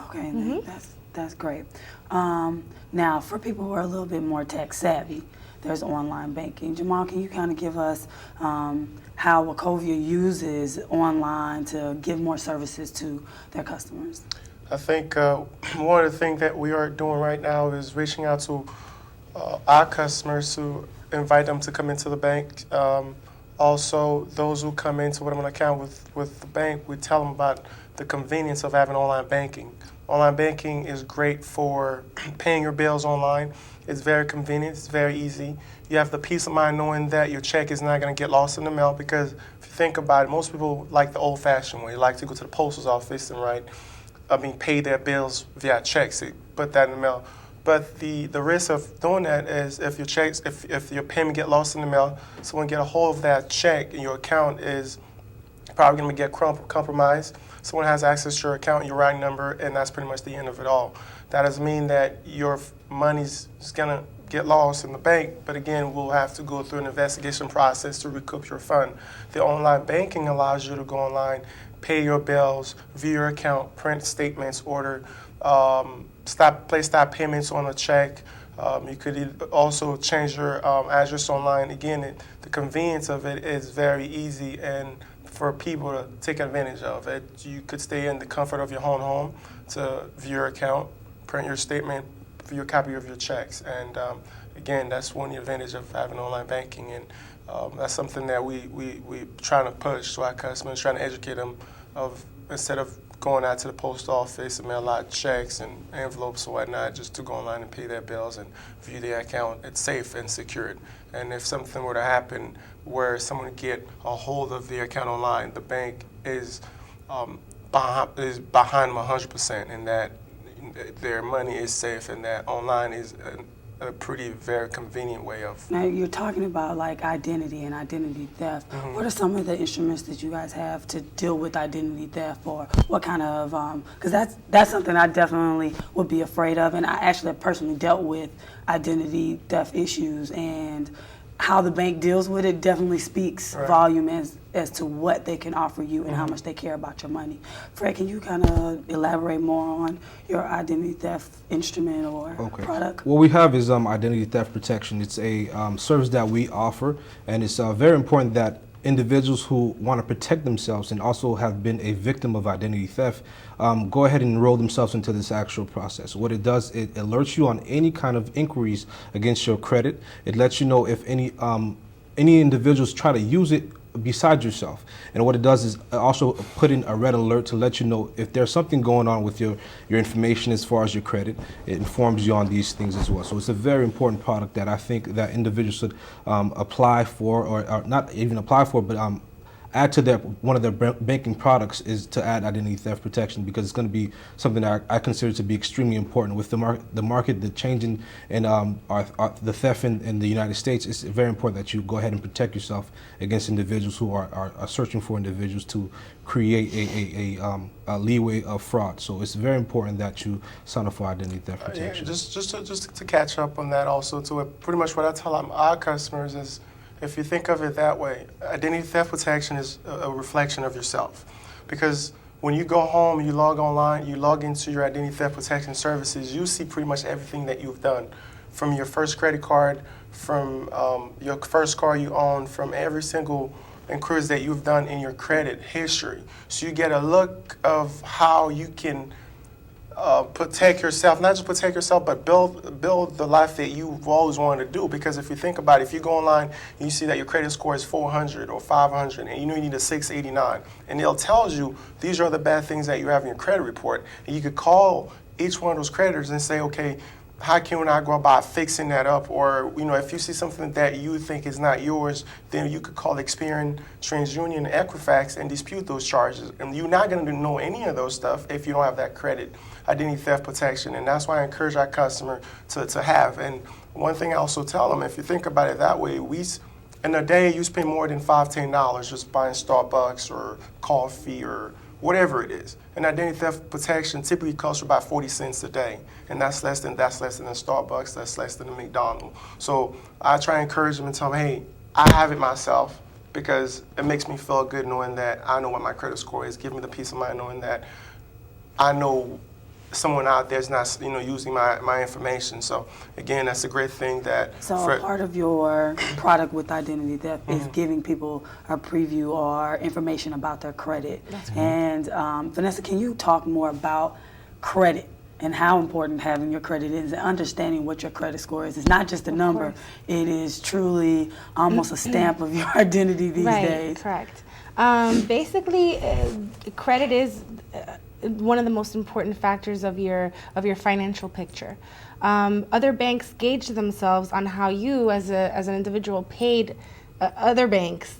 Okay, that's great. Now, for people who are a little bit more tech savvy, there's online banking. Jamal, can you kind of give us how Wachovia uses online to give more services to their customers? I think one of the things that we are doing right now is reaching out to our customers to invite them to come into the bank. Also, those who come into what I'm an account with the bank, we tell them about the convenience of having online banking. Online banking is great for paying your bills online. It's very convenient. It's very easy. You have the peace of mind knowing that your check is not going to get lost in the mail, because if you think about it, most people like the old-fashioned way. They like to go to the postal office and pay their bills via checks. They put that in the mail. But the risk of doing that is if your payment get lost in the mail, someone get a hold of that check and your account is probably going to get compromised. Someone has access to your account, your routing number, and that's pretty much the end of it all. That doesn't mean that your money's just going to get lost in the bank, but again, we'll have to go through an investigation process to recoup your fund. The online banking allows you to go online, pay your bills, view your account, print statements, order, place stop payments on a check. You could also change your address online. Again, the convenience of it is very easy and for people to take advantage of it. You could stay in the comfort of your own home to view your account, print your statement, view a copy of your checks. And again, that's one advantage of having online banking. And that's something that we trying to push to our customers, trying to educate them of, instead of going out to the post office and mail out checks and envelopes or whatnot, just to go online and pay their bills and view their account. It's safe and secured. And if something were to happen where someone get a hold of their account online, the bank is behind them 100% in that their money is safe, and that online is a very convenient way of. Now, you're talking about like identity and identity theft. Mm-hmm. What are some of the instruments that you guys have to deal with identity theft, or what kind of, because that's something I definitely would be afraid of, and I actually have personally dealt with identity theft issues, and how the bank deals with it definitely speaks volume as to what they can offer you and how much they care about your money. Fred, can you kind of elaborate more on your identity theft instrument or product? What we have is identity theft protection. It's a service that we offer, and it's very important that individuals who want to protect themselves and also have been a victim of identity theft go ahead and enroll themselves into this actual process. What it does, it alerts you on any kind of inquiries against your credit. It lets you know if any individuals try to use it besides yourself. And what it does is also put in a red alert to let you know if there's something going on with your information as far as your credit. It informs you on these things as well. So it's a very important product that I think that individuals should apply for, or not even apply for, but add to one of their banking products is to add identity theft protection, because it's going to be something that I consider to be extremely important with the market, the change in the theft in the United States. It's very important that you go ahead and protect yourself against individuals who are searching for individuals to create a leeway of fraud. So it's very important that you sign up for identity theft protection. Just to catch up on that also, to pretty much what I tell our customers is, if you think of it that way, identity theft protection is a reflection of yourself. Because when you go home, you log online, you log into your identity theft protection services, you see pretty much everything that you've done. From your first credit card, from your first car you own, from every single inquiries that you've done in your credit history. So you get a look of how you can protect yourself, not just protect yourself, but build the life that you've always wanted to do. Because if you think about it, if you go online and you see that your credit score is 400 or 500 and you know you need a 689, and they'll tell you these are the bad things that you have in your credit report, and you could call each one of those creditors and say, okay, how can I go about fixing that up? Or, if you see something that you think is not yours, then you could call Experian, TransUnion, Equifax and dispute those charges. And you're not going to know any of those stuff if you don't have that credit identity theft protection. And that's why I encourage our customer to have. And one thing I also tell them, if you think about it that way, in a day you spend more than $5, $10 just buying Starbucks or coffee or whatever it is. And identity theft protection typically costs about 40 cents a day. And that's less than a Starbucks, that's less than a McDonald's. So I try to encourage them and tell them, hey, I have it myself, because it makes me feel good knowing that I know what my credit score is. Give me the peace of mind knowing that I know someone out there's not, using my information. So again, that's a great thing that. So part of your product with identity theft is giving people a preview or information about their credit. And Vanessa, can you talk more about credit and how important having your credit is and understanding what your credit score is? It's not just a number, it is truly almost a stamp of your identity these days. Correct. Basically, credit is one of the most important factors of your financial picture. Other banks gauge themselves on how you, as an individual, paid other banks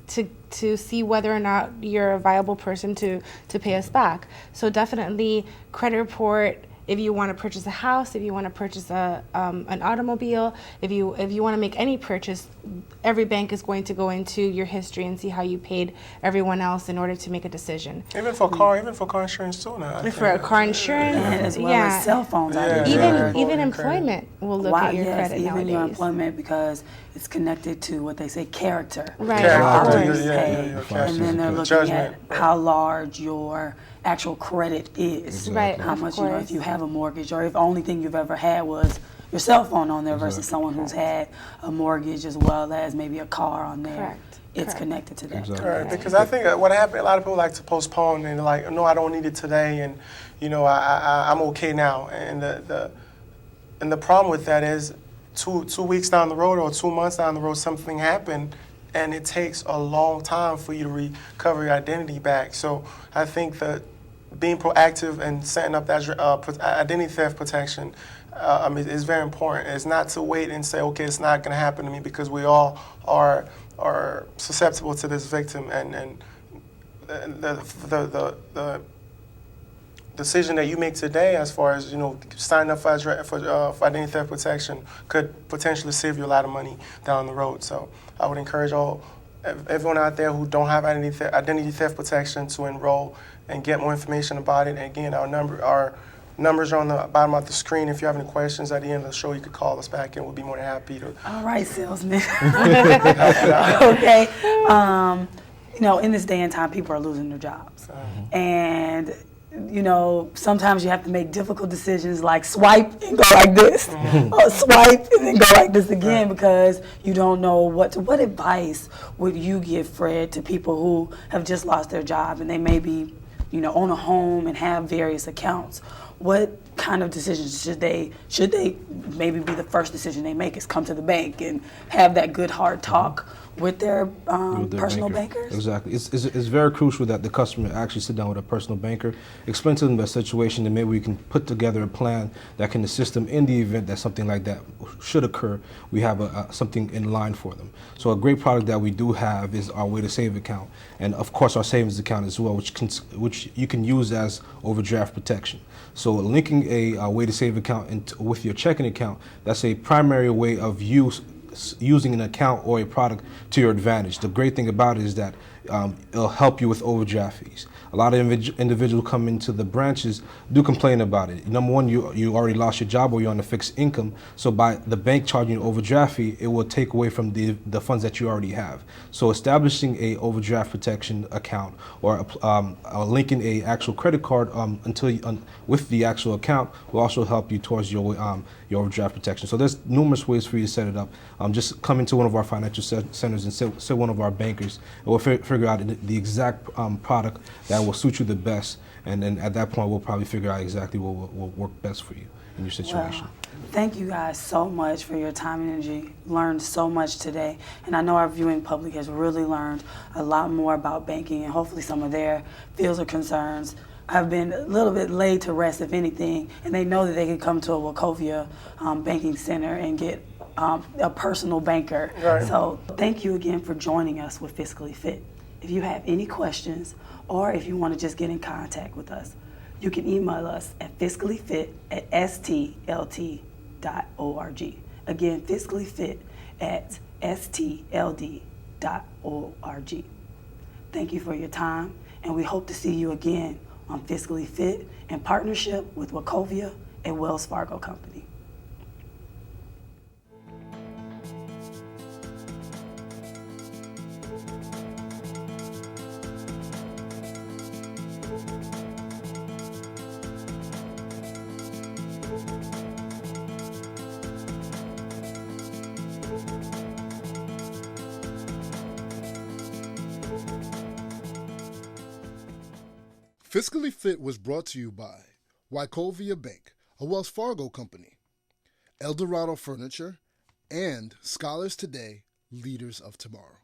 to see whether or not you're a viable person to pay us back. So definitely, credit report. If you want to purchase a house, if you want to purchase an automobile, if you want to make any purchase, every bank is going to go into your history and see how you paid everyone else in order to make a decision. Even for car insurance too now. For car insurance, as well as cell phones. Even employment will look at your credit even nowadays. your employment, because it's connected to what they say, character. Right. And then they're looking at how large your actual credit is. Right. How much, if you have a mortgage, or if the only thing you've ever had was your cell phone on there versus someone who's had a mortgage as well as maybe a car on there. Correct. It's connected to that. Exactly. Right, because I think what happened, a lot of people like to postpone and like, no, I don't need it today, and I'm okay now. And the problem with that is 2 weeks down the road or 2 months down the road, something happened, and it takes a long time for you to recover your identity back. So I think that being proactive and setting up that identity theft protection is very important. It's not to wait and say, okay, it's not going to happen to me, because we all are susceptible to this victim, and the decision that you make today, as far as signing up for identity theft protection, could potentially save you a lot of money down the road. So I would encourage everyone out there who don't have identity theft protection to enroll and get more information about it. And again, our numbers are on the bottom of the screen. If you have any questions at the end of the show, you could call us back, and we'll be more than happy to. All right, salesman. Okay. In this day and time, people are losing their jobs. And sometimes you have to make difficult decisions, like swipe and go like this, or swipe and then go like this again, because you don't know what advice would you give, Fred, to people who have just lost their job and they may be, own a home and have various accounts? What kind of decisions should they maybe be the first decision they make is come to the bank and have that good hard talk with their personal bankers? Exactly. It's very crucial that the customer actually sit down with a personal banker, explain to them the situation, and maybe we can put together a plan that can assist them in the event that something like that should occur. We have something in line for them. So a great product that we do have is our Way to Save account, and of course our savings account as well, which you can use as overdraft protection. So linking a Way to Save account with your checking account, that's a primary way of using an account or a product to your advantage. The great thing about it is that it'll help you with overdraft fees. A lot of individuals come into the branches do complain about it. Number one, you already lost your job or you're on a fixed income, so by the bank charging you an overdraft fee, it will take away from the funds that you already have. So establishing a overdraft protection account or linking a actual credit card with the actual account will also help you towards your overdraft protection. So there's numerous ways for you to set it up. Just come into one of our financial centers and sit one of our bankers, and we'll figure out the exact product that will suit you the best, and then at that point we'll probably figure out exactly what will work best for you in your situation. Well, thank you guys so much for your time and energy. Learned so much today, and I know our viewing public has really learned a lot more about banking, and hopefully some of their fears or concerns have been a little bit laid to rest, if anything, and they know that they can come to a Wachovia banking center and get a personal banker. Right. So thank you again for joining us with Fiscally Fit. If you have any questions, or if you want to just get in contact with us, you can email us at fiscallyfit@stld.org. Again, fiscallyfit@stld.org. Thank you for your time, and we hope to see you again on Fiscally Fit in partnership with Wachovia and Wells Fargo Company. Fiscally Fit was brought to you by Wachovia Bank, a Wells Fargo Company, Eldorado Furniture, and Scholars Today, Leaders of Tomorrow.